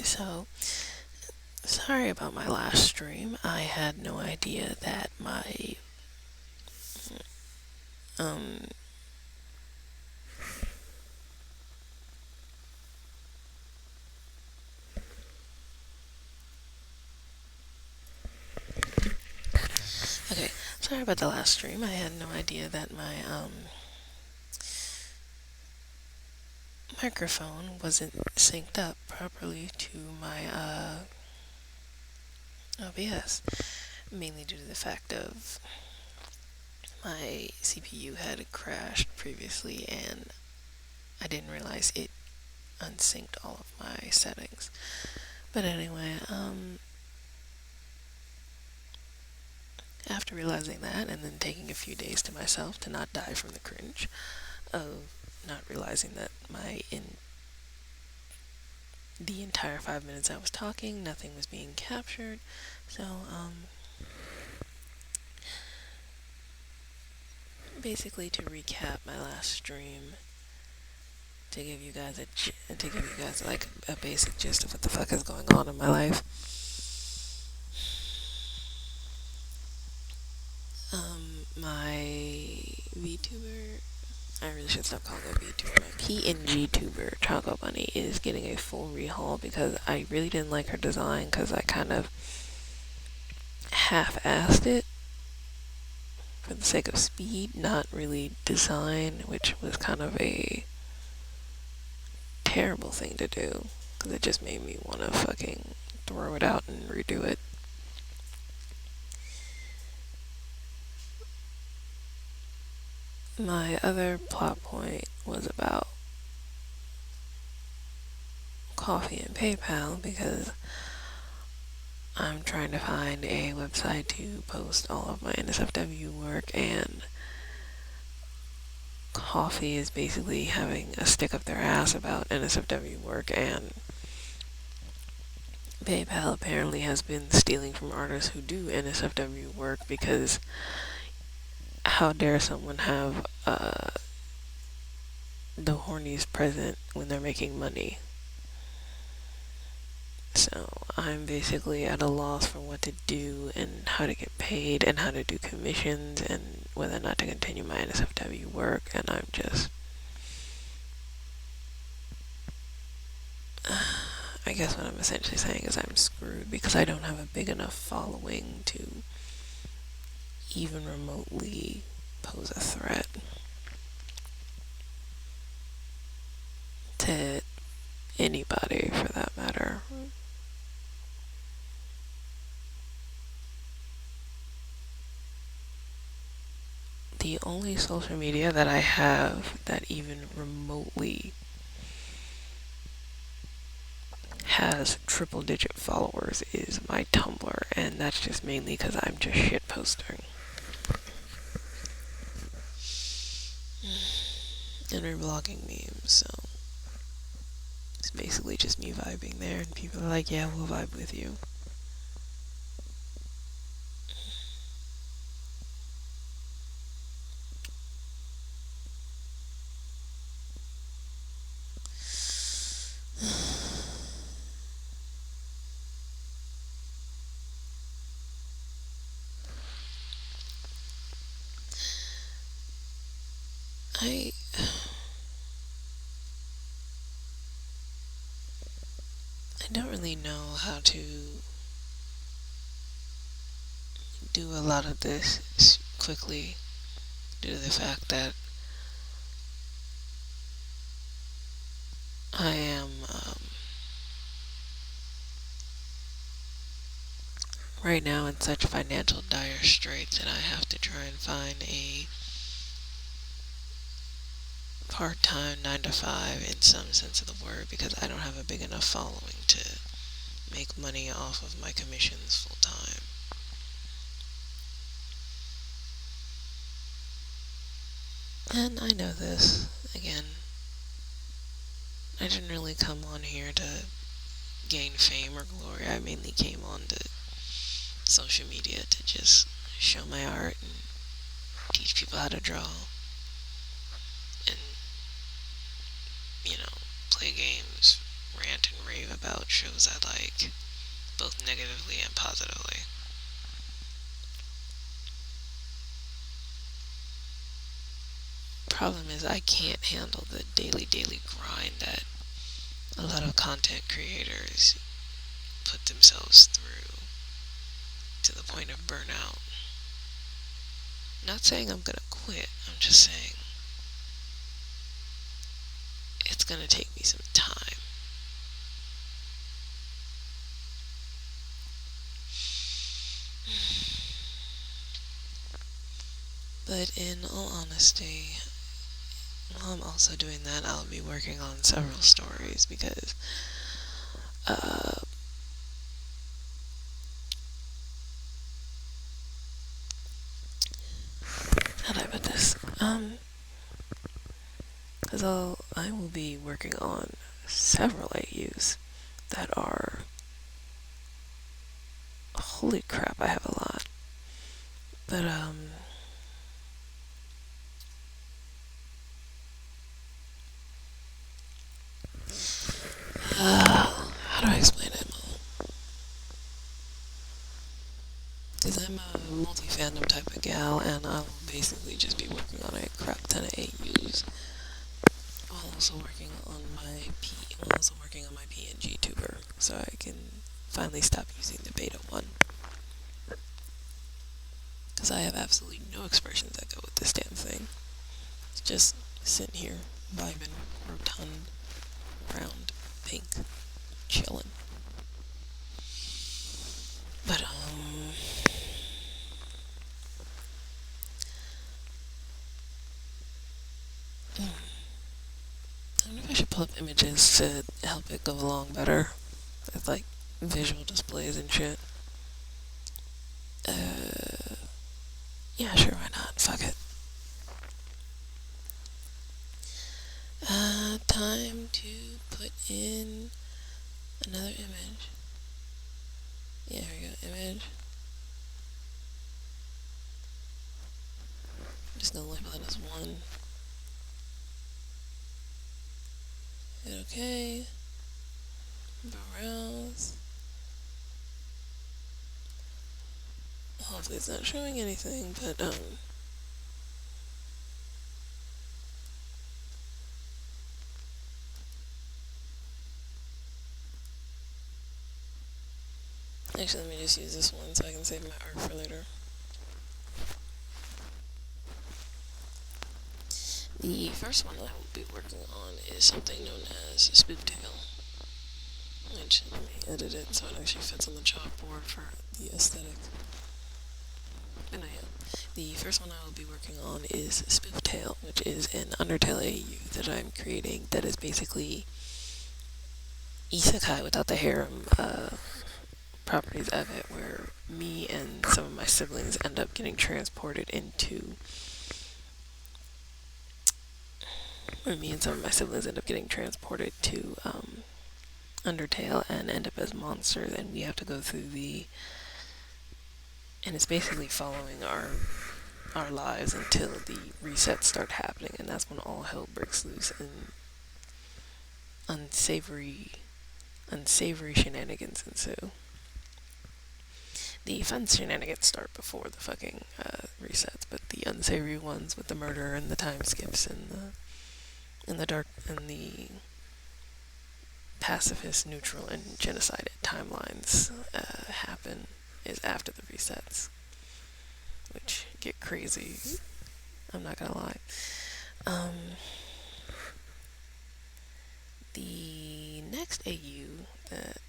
so sorry about my last stream. I had no idea that my um okay, sorry about the last stream. I had no idea that my microphone wasn't synced up properly to my OBS, mainly due to the fact of my CPU had crashed previously and I didn't realize it unsynced all of my settings. But anyway, after realizing that and then taking a few days to myself to not die from the cringe of not realizing that the entire 5 minutes I was talking, nothing was being captured. So, basically to recap my last stream, to give you guys like a basic gist of what the fuck is going on in my life. My VTuber, I really should stop calling it VTuber. My PNGTuber Choco Bunny is getting a full rehaul because I really didn't like her design because I kind of half-assed it for the sake of speed, not really design, which was kind of a terrible thing to do because it just made me want to fucking throw it out and redo it. My other plot point was about coffee and PayPal because I'm trying to find a website to post all of my NSFW work, and Coffee is basically having a stick up their ass about NSFW work, and PayPal apparently has been stealing from artists who do NSFW work because how dare someone have the hornies present when they're making money. So I'm basically at a loss for what to do and how to get paid and how to do commissions and whether or not to continue my NSFW work, and I'm just I guess what I'm essentially saying is I'm screwed because I don't have a big enough following to even remotely pose a threat to anybody for that matter. The only social media that I have that even remotely has triple-digit followers is my Tumblr, and that's just mainly because I'm just shitposting. And reblogging memes, so it's basically just me vibing there, and people are like, yeah, we'll vibe with you. I don't really know how to do a lot of this quickly due to the fact that I am right now in such financial dire straits that I have to try and find a part-time 9 to 5 in some sense of the word because I don't have a big enough following to make money off of my commissions full time. And I know this, again, I didn't really come on here to gain fame or glory. I mainly came on to social media to just show my art and teach people how to draw and, play games rant and rave about shows I like, both negatively and positively. Problem is, I can't handle the daily grind that a lot of content creators put themselves through to the point of burnout. Not saying I'm gonna quit, I'm just saying it's gonna take me some time. But in all honesty, while I'm also doing that, I'll be working on several stories because, how do I put this? Because I will be working on several AUs that are, holy crap, I have a lot. But, how do I explain it? Because I'm a multi-fandom type of gal, and I'll basically just be working on a crap ton of AUs while also working on my PNGTuber, so I can finally stop using the beta one. Because I have absolutely no expressions that go with this damn thing. It's just sitting here, vibing, rotund, round, pink, chillin'. But, I don't know if I should pull up images to help it go along better. With, like, visual displays and shit. Yeah, sure, why not? Fuck it. Time to put in another image. Yeah, here we go, image. I'm just gonna label it as 1. Hit OK. Browse. Hopefully it's not showing anything, but, actually, let me just use this one so I can save my art for later. The first one I will be working on is something known as Spooktail, which, let me edit it so it actually fits on the chalkboard for the aesthetic. And I am. The first one I will be working on is Spooktail, which is an Undertale AU that I'm creating that is basically isekai without the harem properties of it, where me and some of my siblings end up getting transported into Undertale and end up as monsters, and we have to go through and it's basically following our lives until the resets start happening, and that's when all hell breaks loose and unsavory shenanigans ensue. The fun shenanigans start before the fucking resets, but the unsavory ones with the murder and the time skips and the dark and the pacifist, neutral, and genocided timelines happen is after the resets, which get crazy. I'm not gonna lie. The next AU that...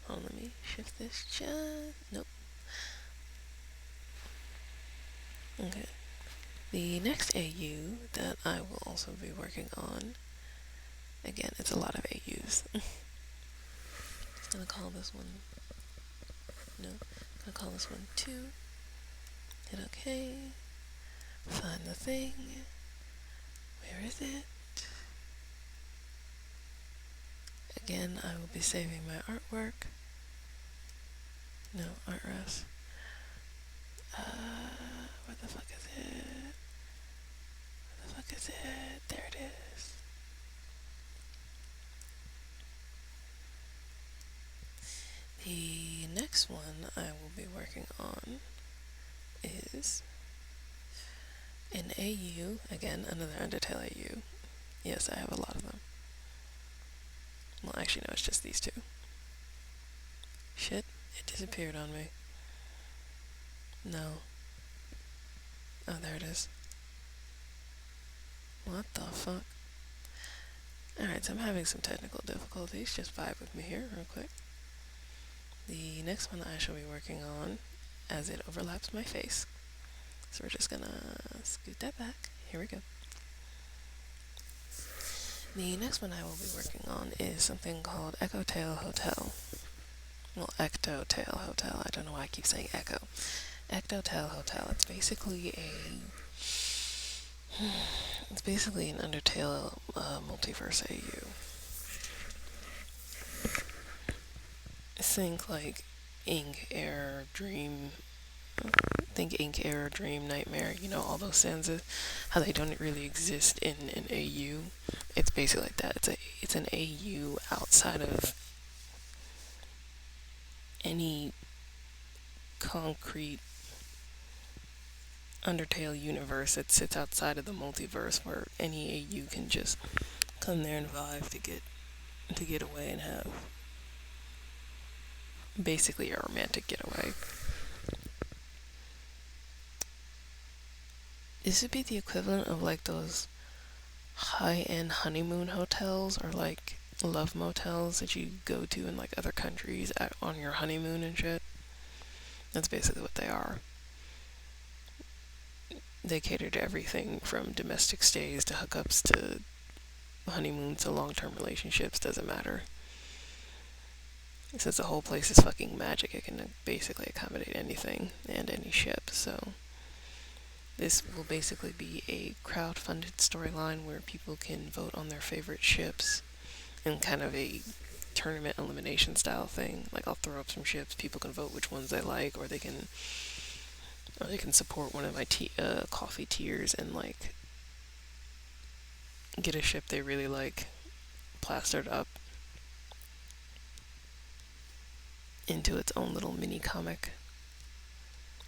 Hold on, let me shift this just... Nope. Okay. The next AU that I will also be working on... Again, it's a lot of AUs. Just gonna call this one... No. Gonna call this one 2. Hit OK. Find the thing. Where is it? Again, I will be saving my artwork. No, artRest. Where the fuck is it? There it is. next one I will be working on is an AU. Again, another Undertale AU. Yes, I have a lot of them. Well, actually, no, it's just these two. Shit, it disappeared on me. No. Oh, there it is. What the fuck? Alright, so I'm having some technical difficulties. Just vibe with me here real quick. The next one I shall be working on, as it overlaps my face. So we're just gonna scoot that back. Here we go. The next one I will be working on is something called Echo Tail Hotel. Well, Ecto Tail Hotel. I don't know why I keep saying Echo. Ecto Tail Hotel. It's basically an Undertale multiverse AU. Think like Ink, Air, Dream. Think Ink, Air, Dream, Nightmare. You know, all those stanzas. How they don't really exist in an AU. It's basically like that. It's an AU outside of any concrete Undertale universe. It sits outside of the multiverse where any AU can just come there and vibe to get away and have basically a romantic getaway. This would be the equivalent of like those high-end honeymoon hotels or like love motels that you go to in like other countries on your honeymoon and shit. That's basically what they are. They cater to everything from domestic stays to hookups to honeymoons to long-term relationships, doesn't matter. Since the whole place is fucking magic, it can basically accommodate anything and any ship, so this will basically be a crowd-funded storyline where people can vote on their favorite ships in kind of a tournament elimination style thing. Like, I'll throw up some ships, people can vote which ones they like, or they can support one of my coffee tiers and like get a ship they really like plastered up into its own little mini comic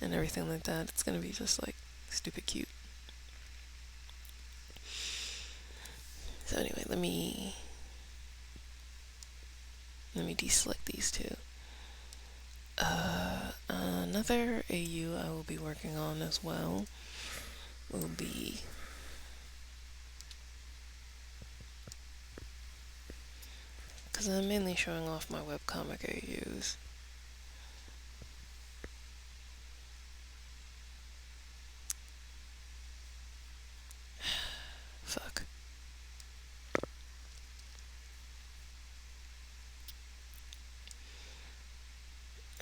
and everything like that. It's gonna be just like stupid cute. So anyway, let me deselect these two. Another AU I will be working on as well will be because I'm mainly showing off my webcomic AUs. Fuck.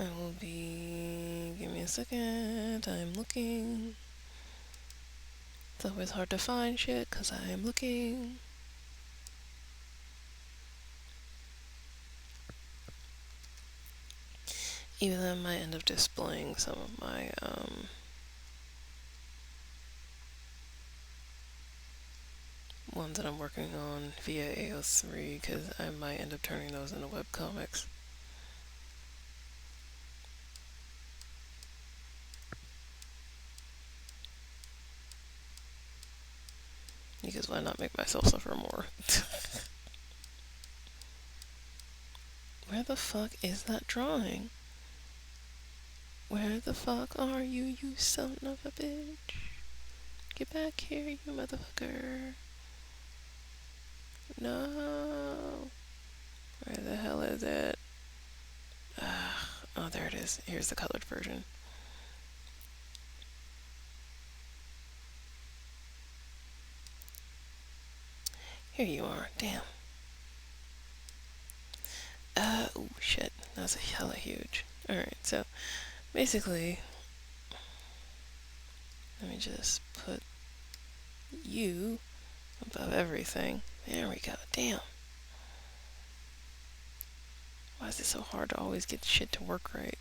I will be... Give me a second. I'm looking. It's always hard to find shit because I am looking. Even though I might end up displaying some of my ones that I'm working on via AO3 because I might end up turning those into webcomics. Because why not make myself suffer more? Where the fuck is that drawing? Where the fuck are you, you son of a bitch? Get back here, you motherfucker. No. Where the hell is it? Oh, there it is. Here's the colored version. Here you are. Damn. Oh shit. That's hella huge. Alright, so basically, let me just put you above everything. There we go. Damn. Why is it so hard to always get shit to work right?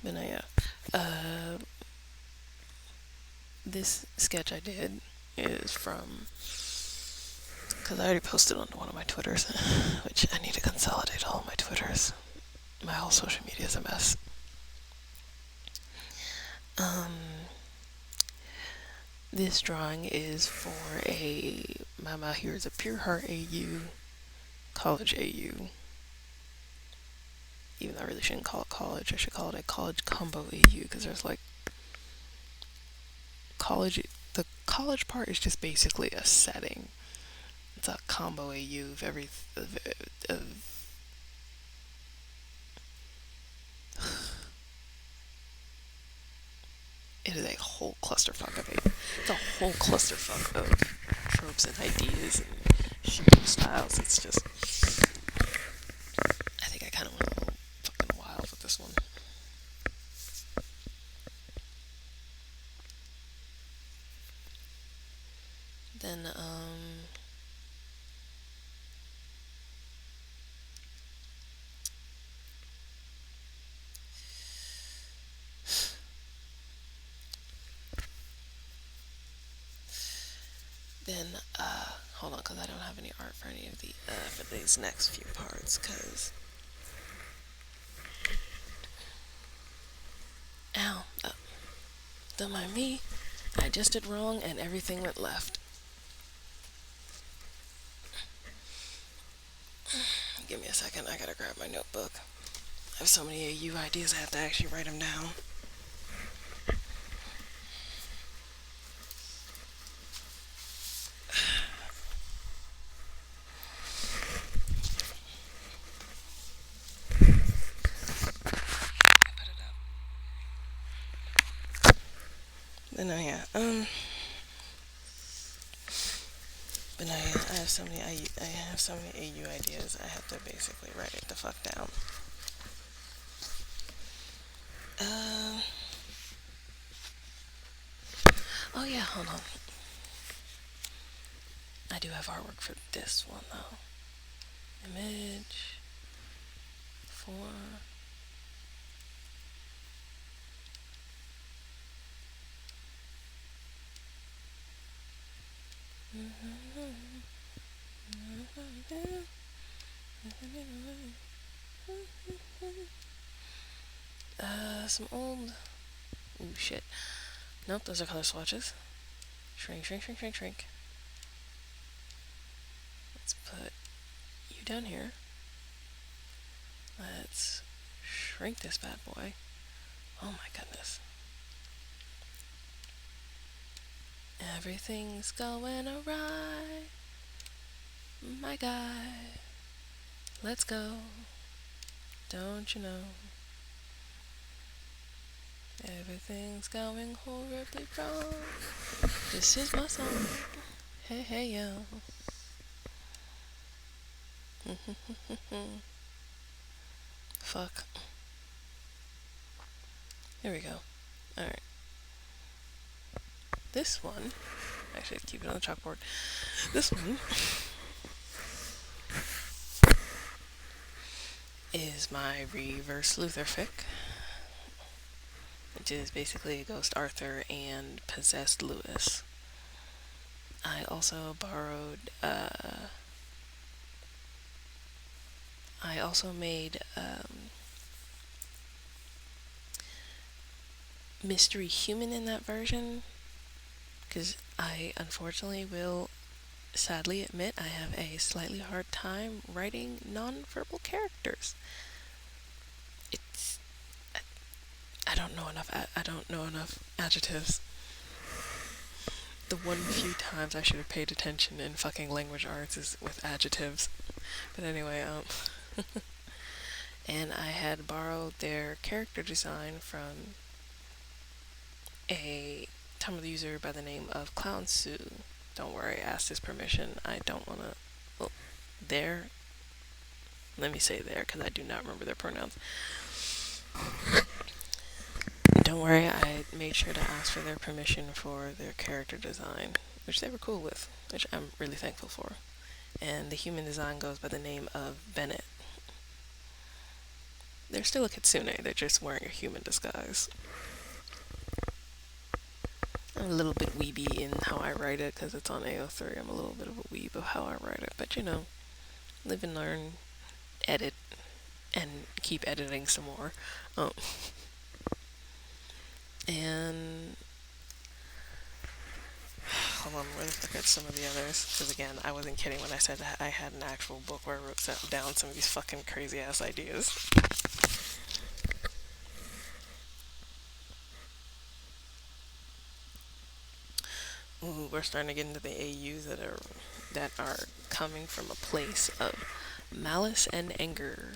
But no, yeah. This sketch I did is from because I already posted on one of my Twitters, which I need to consolidate all my Twitters. My whole social media is a mess. This drawing is for my mouth here is a Pure Heart AU, College AU. Even though I really shouldn't call it college, I should call it a college combo AU, because there's like college. The college part is just basically a setting. It's a combo AU of it is a whole clusterfuck of it. It's a whole clusterfuck of tropes and ideas and shooting styles. It's just, I think I kind of went a little fucking wild with this one. Then, hold on, because I don't have any art for any of the, for these next few parts, because, ow, don't mind me, I just did wrong and everything went left. Give me a second, I gotta grab my notebook. I have so many AU ideas, I have to actually write them down. But no, yeah, but no, yeah, I have so many AU ideas, I have to basically write it the fuck down. Oh yeah, hold on. I do have artwork for this one though. Image 4. Some old. Ooh, shit. Nope, those are color swatches. Shrink, shrink, shrink, shrink, shrink. Let's put you down here. Let's shrink this bad boy. Oh my goodness. Everything's going awry. My guy. Let's go. Don't you know? Everything's going horribly wrong. This is my song. Hey, hey, yo. Fuck. Here we go. Alright. This one. Actually, keep it on the chalkboard. This one is my reverse Lutherfic, which is basically Ghost Arthur and Possessed Lewis. I also borrowed, I also made, Mystery Human in that version, because I unfortunately will sadly admit I have a slightly hard time writing non-verbal characters. It's, I don't know enough adjectives. The one few times I should have paid attention in fucking language arts is with adjectives. But anyway, and I had borrowed their character design from a Tumblr user by the name of Clown Sue. Don't worry, I asked his permission. I don't want to... Well, let me say there, because I do not remember their pronouns. Don't worry, I made sure to ask for their permission for their character design, which they were cool with, which I'm really thankful for. And the human design goes by the name of Bennett. They're still a kitsune, they're just wearing a human disguise. I'm a little bit weeby in how I write it because it's on AO3. I'm a little bit of a weeb of how I write it, but live and learn, edit, and keep editing some more. Um, and hold on, where the fuck are some of the others? Because again, I wasn't kidding when I said that I had an actual book where I wrote down some of these fucking crazy ass ideas. Ooh, we're starting to get into the AUs that are coming from a place of malice and anger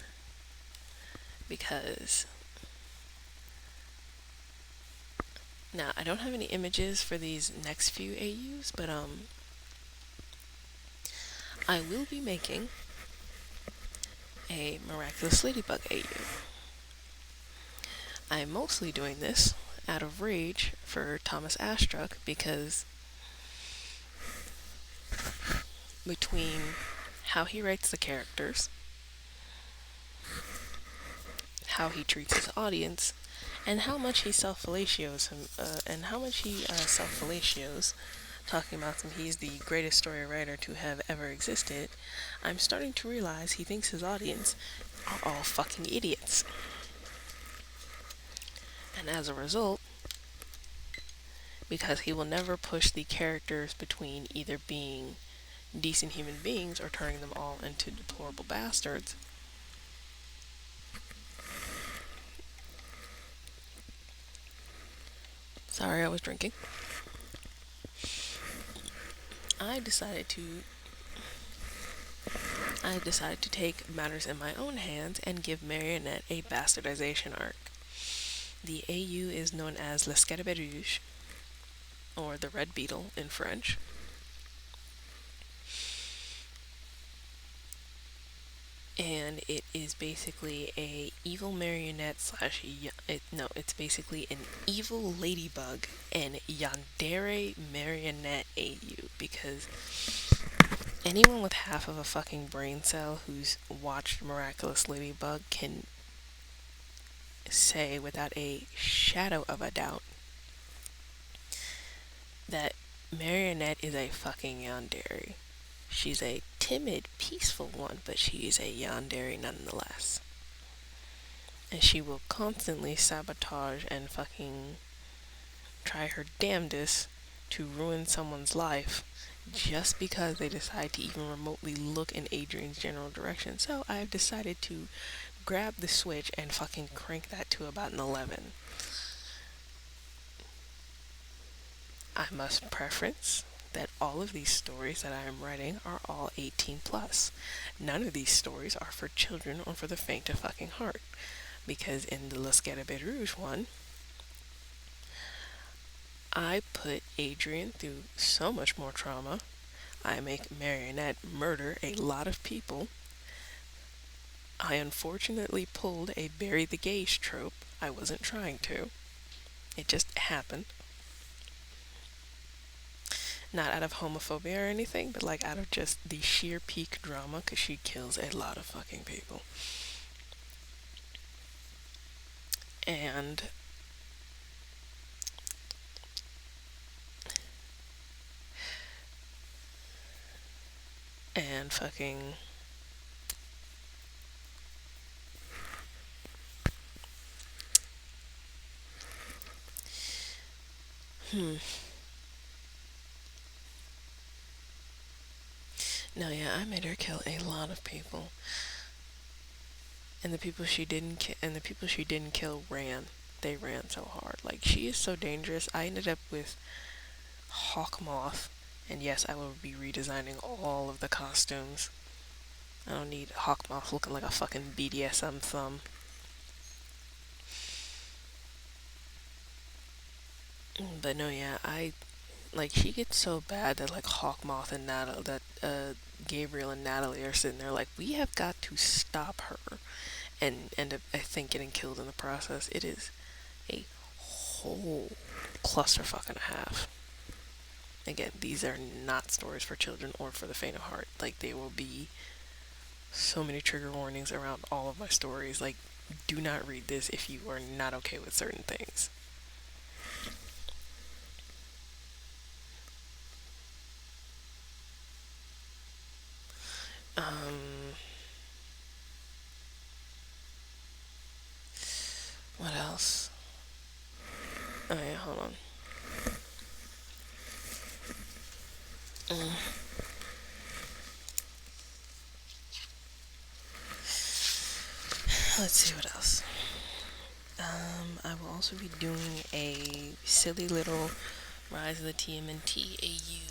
because now I don't have any images for these next few AUs, but I will be making a miraculous ladybug AU. I'm mostly doing this out of rage for Thomas Astruck because between how he writes the characters, how he treats his audience, and how much he self-fellatios him, talking about him, he's the greatest story writer to have ever existed. I'm starting to realize he thinks his audience are all fucking idiots. And as a result, because he will never push the characters between either being decent human beings or turning them all into deplorable bastards, sorry, I was drinking. I decided to take matters in my own hands and give Marionette a bastardization arc. The AU is known as Le Scarabée Rouge, or the Red Beetle in French. And it is basically a evil marionette slash it's basically an evil ladybug and yandere marionette AU, because anyone with half of a fucking brain cell who's watched Miraculous Ladybug can say without a shadow of a doubt that Marionette is a fucking yandere. She's a timid, peaceful one, but she is a yandere nonetheless. And she will constantly sabotage and fucking try her damnedest to ruin someone's life just because they decide to even remotely look in Adrian's general direction. So I've decided to grab the switch and fucking crank that to about an 11. I must preference that all of these stories that I am writing are all 18 plus. None of these stories are for children or for the faint of fucking heart. Because in the Le Scarabée Rouge one, I put Adrian through so much more trauma. I make Marionette murder a lot of people. I unfortunately pulled a bury the gays trope. I wasn't trying to. It just happened. Not out of homophobia or anything, but like out of just the sheer peak drama, because she kills a lot of fucking people. And fucking no, yeah, I made her kill a lot of people. And the people she didn't kill ran. They ran so hard. Like, she is so dangerous. I ended up with Hawkmoth, and yes, I will be redesigning all of the costumes. I don't need Hawkmoth looking like a fucking BDSM thumb. But no, yeah, she gets so bad that like Hawkmoth and Gabriel and Natalie are sitting there like, we have got to stop her, and end up, I think, getting killed in the process. It is a whole clusterfuck and a half. Again, these are not stories for children or for the faint of heart. Like, there will be so many trigger warnings around all of my stories. Like, do not read this if you are not okay with certain things. Um, what else? Oh yeah, hold on. Mm. Let's see what else. I will also be doing a silly little Rise of the TMNT AU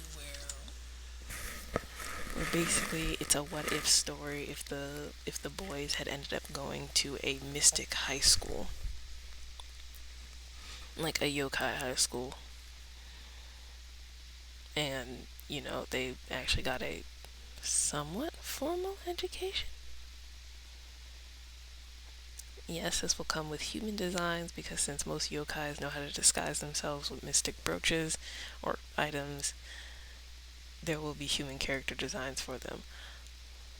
where basically it's a what if story if the boys had ended up going to a mystic high school, like a yokai high school, and they actually got a somewhat formal education. Yes, this will come with human designs because since most yokais know how to disguise themselves with mystic brooches or items, there will be human character designs for them.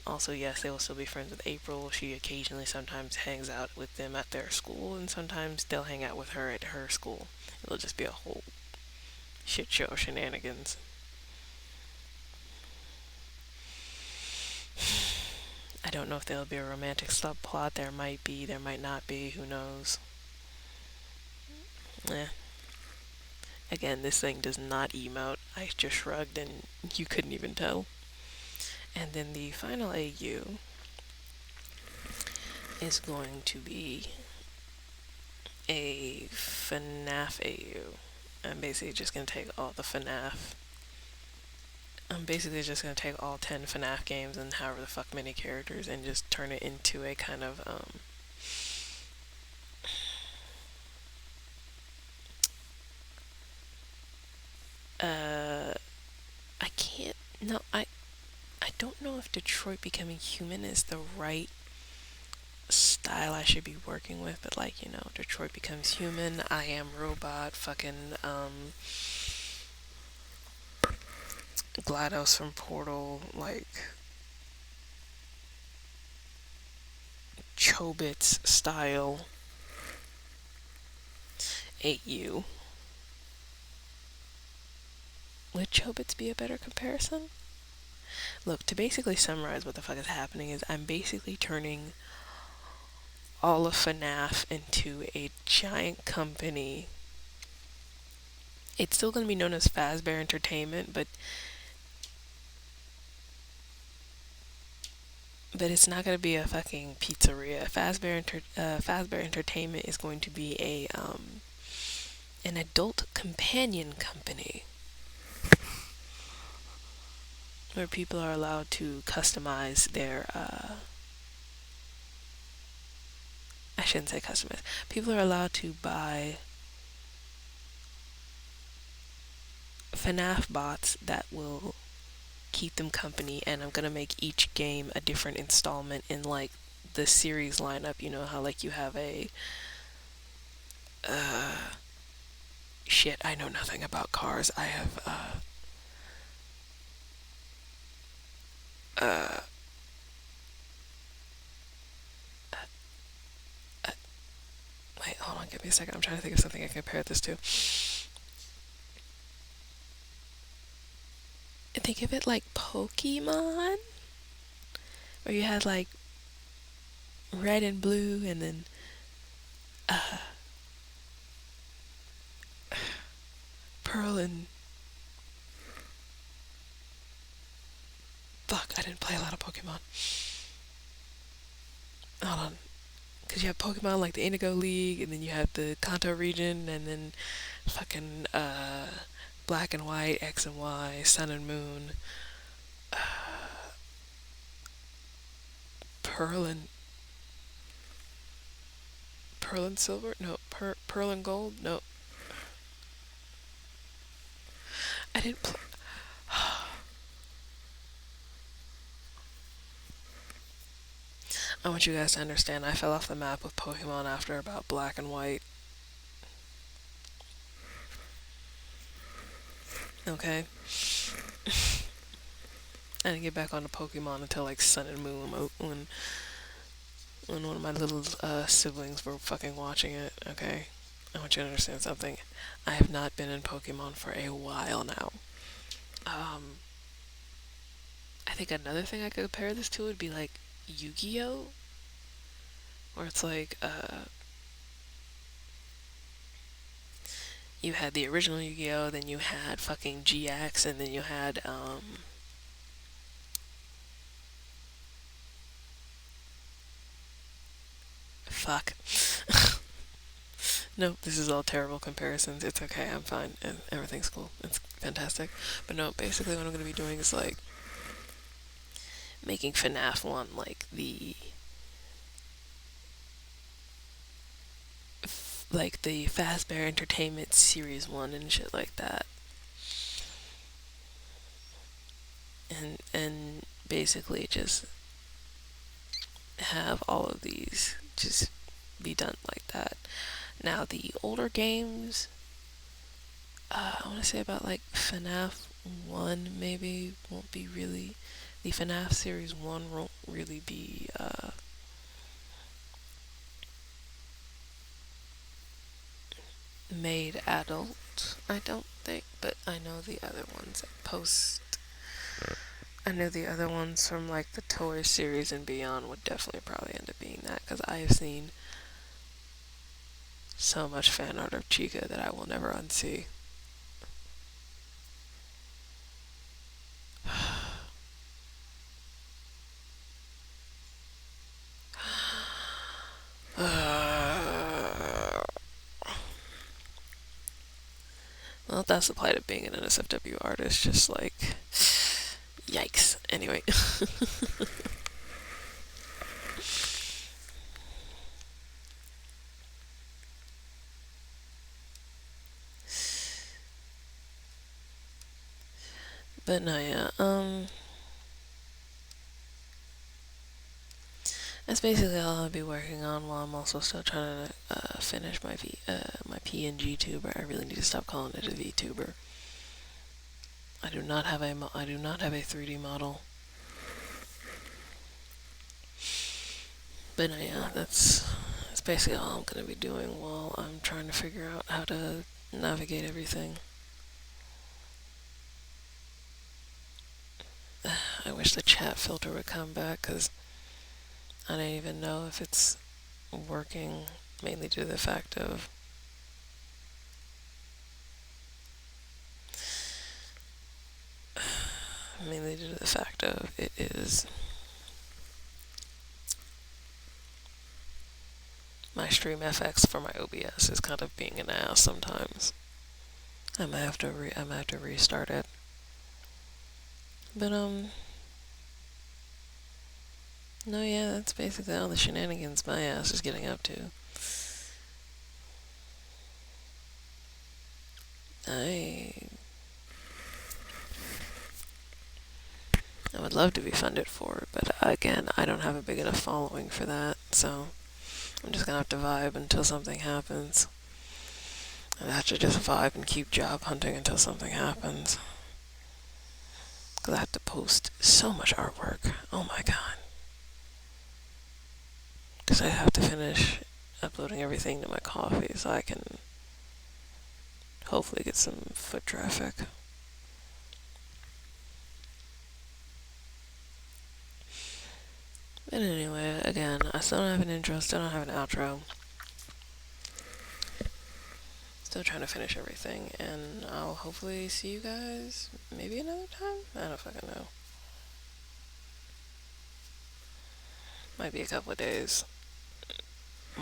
Also, yes, they will still be friends with April. She occasionally sometimes hangs out with them at their school, and sometimes they'll hang out with her at her school. It'll just be a whole shit show of shenanigans. I don't know if there'll be a romantic subplot. There might be, there might not be, who knows. Eh. Again, this thing does not emote. I just shrugged and you couldn't even tell. And then the final AU is going to be a FNAF AU. I'm basically just going to take all the FNAF. I'm basically just going to take all 10 FNAF games and however the fuck many characters and just turn it into a kind of, I can't, no, I don't know if Detroit Becoming Human is the right style I should be working with, but like, Detroit Becomes Human, I Am Robot, fucking, GLaDOS from Portal, like, Chobits style AU. Would Chobits be a better comparison? Look, to basically summarize what the fuck is happening is I'm basically turning all of FNAF into a giant company. It's still going to be known as Fazbear Entertainment, but it's not going to be a fucking pizzeria. Fazbear Entertainment is going to be an adult companion company where people are allowed to customize their I shouldn't say customize. People are allowed to buy FNAF bots that will keep them company, and I'm gonna make each game a different installment in like the series lineup. You know how like you have a shit, I know nothing about cars. I have uh wait, hold on, give me a second. I'm trying to think of something I can compare this to. Think of it like Pokemon, where you had like red and blue, and then Pearl and fuck. I didn't play a lot of Pokemon. Hold on, because you have Pokemon like the Indigo League, and then you have the Kanto region, and then fucking Black and White, X and Y, Sun and Moon, Pearl and Pearl and Silver. No, Pearl and Gold. No, I didn't play. I want you guys to understand. I fell off the map with Pokemon after about Black and White. Okay. I didn't get back onto Pokemon until like Sun and Moon when one of my little siblings were fucking watching it. Okay, I want you to understand something. I have not been in Pokemon for a while now. Um, I think another thing I could compare this to would be like Yu-Gi-Oh, where it's like you had the original Yu-Gi-Oh, then you had fucking GX, and then you had fuck. No, this is all terrible comparisons. It's okay. I'm fine. And everything's cool. It's fantastic. But no, basically what I'm going to be doing is like making FNAF 1 like the Fazbear Entertainment Series 1 and shit like that. And basically just have all of these just be done like that. Now the older games, I want to say about like FNAF 1 maybe won't be really, the FNAF Series 1 won't really be made adult, I don't think, but I know the other ones I know the other ones from like the Toy series and beyond would definitely probably end up being that, because I have seen so much fan art of Chica that I will never unsee. Well, that's the plight of being an NSFW artist, just like, yikes. Anyway. But no, yeah, that's basically all I'll be working on while I'm also still trying to finish my PNGTuber. I really need to stop calling it a VTuber. I do not have a 3D model. But yeah, that's basically all I'm gonna be doing while I'm trying to figure out how to navigate everything. I wish the chat filter would come back, because I don't even know if it's working, mainly due to the fact of it is my Stream FX for my OBS is kind of being an ass sometimes. I might have to restart it. But no, yeah, that's basically all the shenanigans my ass is getting up to. I would love to be funded for it, but again, I don't have a big enough following for that, so I'm just gonna have to vibe until something happens. I have to just vibe and keep job hunting until something happens. Because I have to post so much artwork. Oh my god. Because I have to finish uploading everything to my Ko-fi so I can hopefully get some foot traffic. But anyway, again, I still don't have an intro, still don't have an outro. Still trying to finish everything, and I'll hopefully see you guys maybe another time? I don't fucking know. Might be a couple of days.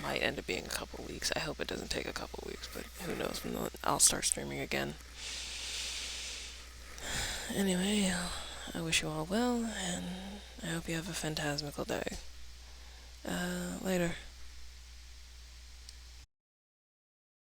Might end up being a couple weeks. I hope it doesn't take a couple weeks, but who knows when I'll start streaming again. Anyway, I wish you all well, and I hope you have a phantasmical day. Later.